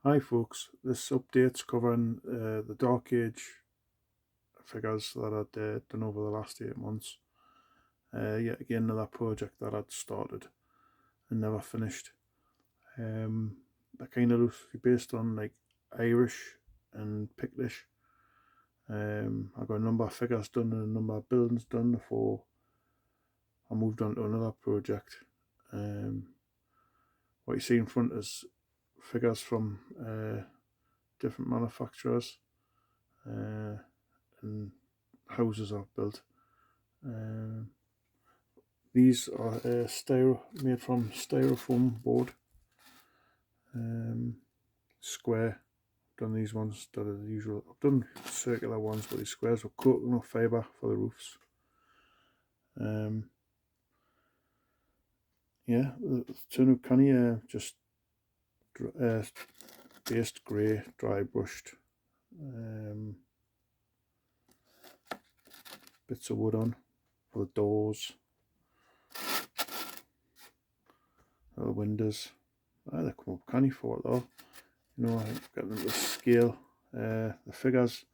Hi folks, this update's covering the Dark Age figures that I'd done over the last 8 months. Yet again another project that I'd started and never finished. They're kind of loosely based on like Irish and Pictish. I got a number of figures done and a number of buildings done before I moved on to another project. What you see in front is figures from different manufacturers. And houses I've built. Um, these are made from styrofoam board, square. I've done these ones that are the usual. I've done circular ones, but these squares were coconut fibre for the roofs. Yeah, the turnip canny just based grey, dry brushed. Bits of wood on for the doors, the windows. They come up canny for it though. You know, I've got them to scale. The figures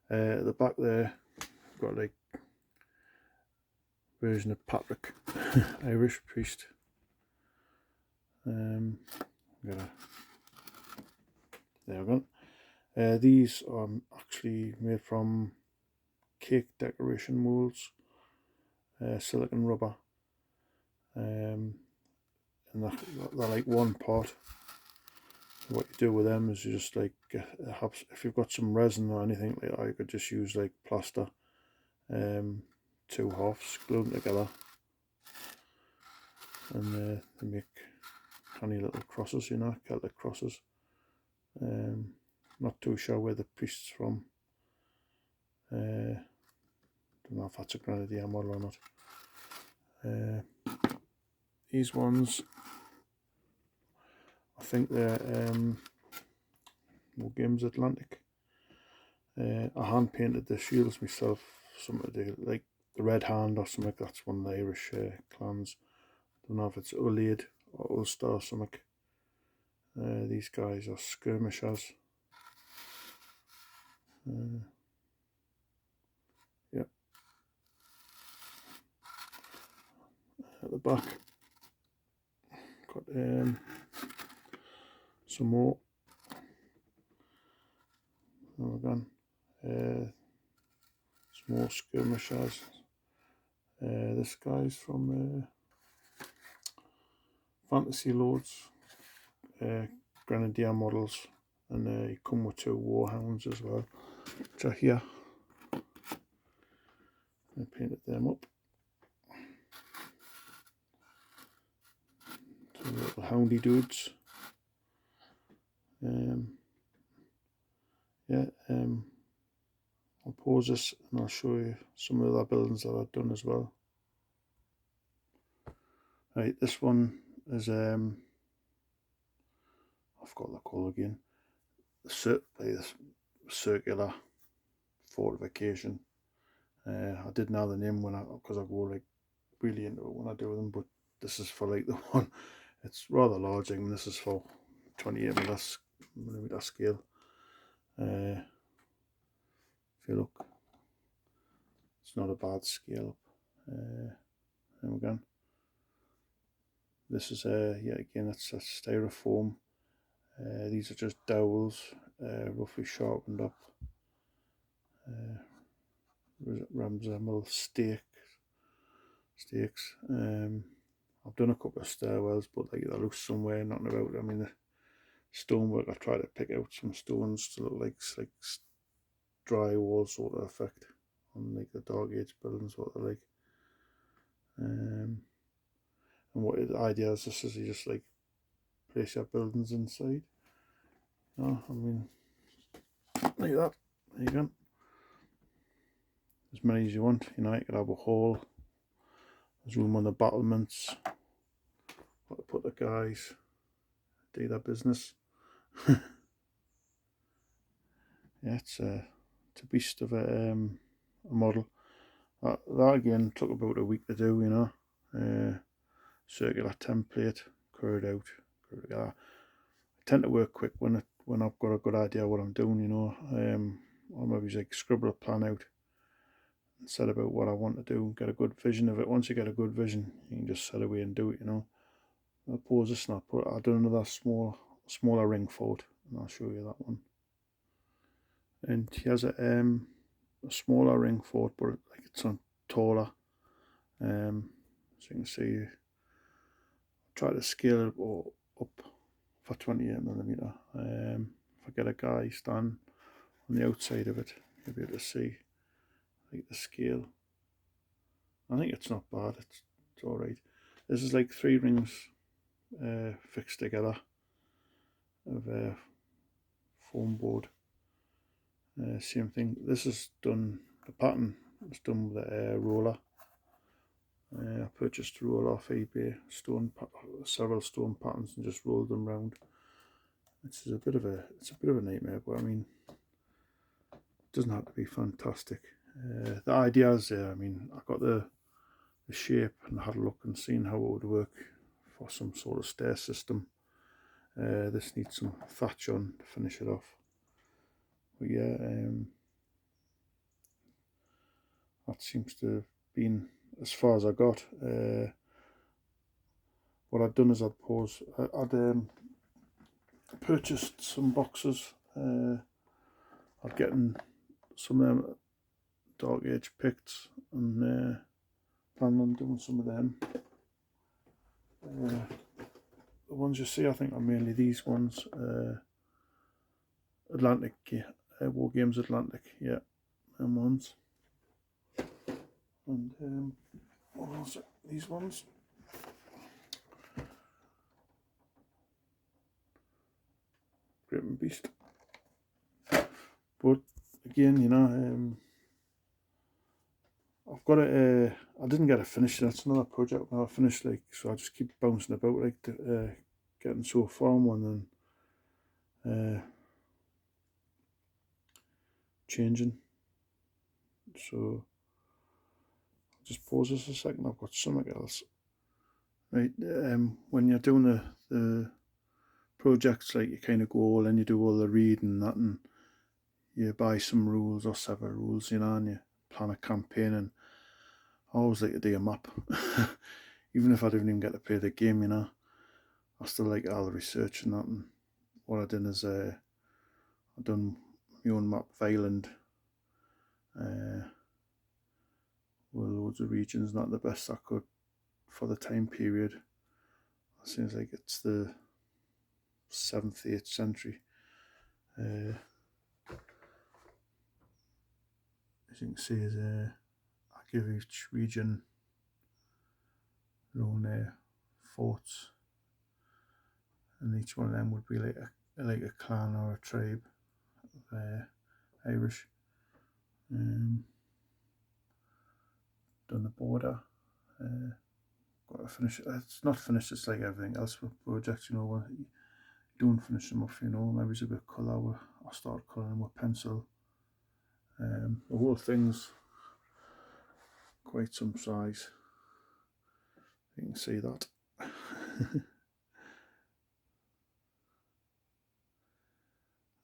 at the back there, I've got like version of Patrick, Irish priest. There we go. These are actually made from cake decoration molds, silicon rubber, and they're like one pot. What you do with them is you just like if you've got some resin or anything like that, you could just use like plaster, two halves, glue them together, and they make tiny little crosses, you know, Celtic crosses. Not too sure where the priest's from. Don't know if that's a Grenadier model or not. These ones, I think they're Games Atlantic. I hand painted the shields myself. Something to do like the Red Hand or something. That's one of the Irish clans. Don't know if it's Ullaid or Ulster or something. These guys are skirmishers. Yeah. At the back, got some more. Oh, again, some more skirmishers. This guy's from Fantasy Lords, Grenadier models, and you come with two Warhounds as well, which are here. I painted them up. Two little houndy dudes. I'll pause this and I'll show you some of the other buildings that I've done as well. Right, this one is I forgot the colour again. The circular Fortification. I didn't know the name because I go like really into it when I do them, but this is for like the one. It's rather large. I mean, this is for 28mm scale. If you look, it's not a bad scale up. There we go. This is again, it's a styrofoam. These are just dowels, roughly sharpened up. Resemble steaks. I've done a couple of stairwells, but like they're loose somewhere, nothing about. I mean, the stonework, I try to pick out some stones to look like drywall sort of effect on like the Dark Age buildings, what they're like. And what the idea is, this is you just like place your buildings inside. No, I mean, like that. There you go. As many as you want. You know, you could have a hall. There's room on the battlements. Put the guys do their business. Yeah, it's a beast of a model. That again took about a week to do, you know. Circular template, curved out, curved together. tend to work quick when I've got a good idea what I'm doing, you know. Or maybe like scribble a plan out and set about what I want to do, get a good vision of it. Once you get a good vision, you can just set away and do it, you know. I'll pause this and I'll do another smaller ring fort, and I'll show you that one. And here's a smaller ring fort, but like it's on taller. So you can see, try to scale it up for 28mm. If I get a guy stand on the outside of it, you'll be able to see like the scale. I think it's not bad. It's all right. This is like 3 rings fixed together of a foam board. Same thing. This is done. The pattern is done with a roller. I purchased a roller off eBay, several stone patterns, and just rolled them round. It's a bit of a nightmare, but I mean, it doesn't have to be fantastic. The ideas there. I mean, I got the shape and had a look and seen how it would work for some sort of stair system. This needs some thatch on to finish it off. But yeah, that seems to have been as far as I got. What I'd done is I'd purchased some boxes. I'd gotten some of them dark age picked and planning on doing some of them. The ones you see, I think, are mainly these ones. Atlantic, War Games Atlantic, yeah, them ones. And what was it? These ones. Great and Beast. But again, you know, I've got it. I didn't get it finished. That's another project when I finished. Like, so I just keep bouncing about, like, getting so far on one and changing. So just pause this a second. I've got something else. Right. When you're doing the projects, like, you kind of go all and you do all the reading and that, and you buy some rules or several rules, you know, and you plan a campaign. And I always like to do a map, even if I didn't even get to play the game, you know. I still like all the research and that. And what I did is I done my own map of Ireland, with loads of regions, not the best I could for the time period. It seems like it's the 7th, 8th century. As you can see, I give each region their own forts, and each one of them would be like a clan or a tribe, Irish. Done the border. Got to finish it. It's not finished. It's like everything else with projects, you know. When you don't finish them off, you know, maybe it's a bit of colour. I start colouring with pencil. The whole thing's quite some size. You can see that.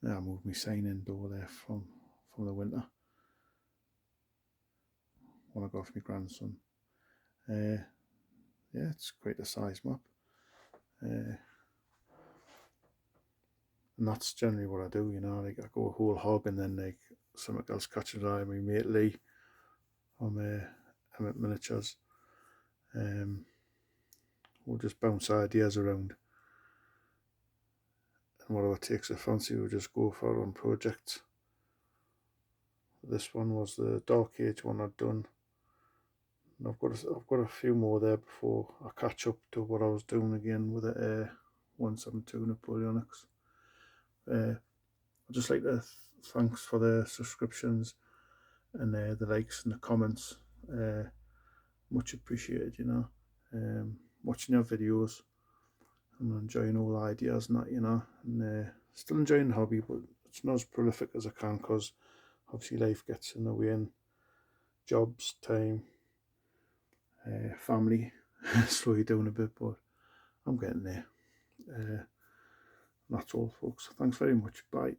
Yeah, I moved my sign indoor there from the winter when I got for my grandson. Yeah, it's quite a size map. And that's generally what I do, you know. Like, I go a whole hog, and then like something else catches eye. My mate Lee from Emmett Miniatures. We'll just bounce ideas around, and whatever takes a fancy, we'll just go for on projects. This one was the Dark Age one I'd done. And I've got a few more there before I catch up to what I was doing again with the 172 Napoleonics. I'd just like to thanks for the subscriptions and the likes and the comments. Much appreciated, you know. Watching your videos and enjoying all the ideas and that, you know. And still enjoying the hobby, but it's not as prolific as I can, because obviously life gets in the way, and jobs, time, family slow you down a bit, but I'm getting there. And that's all, folks. Thanks very much. Bye.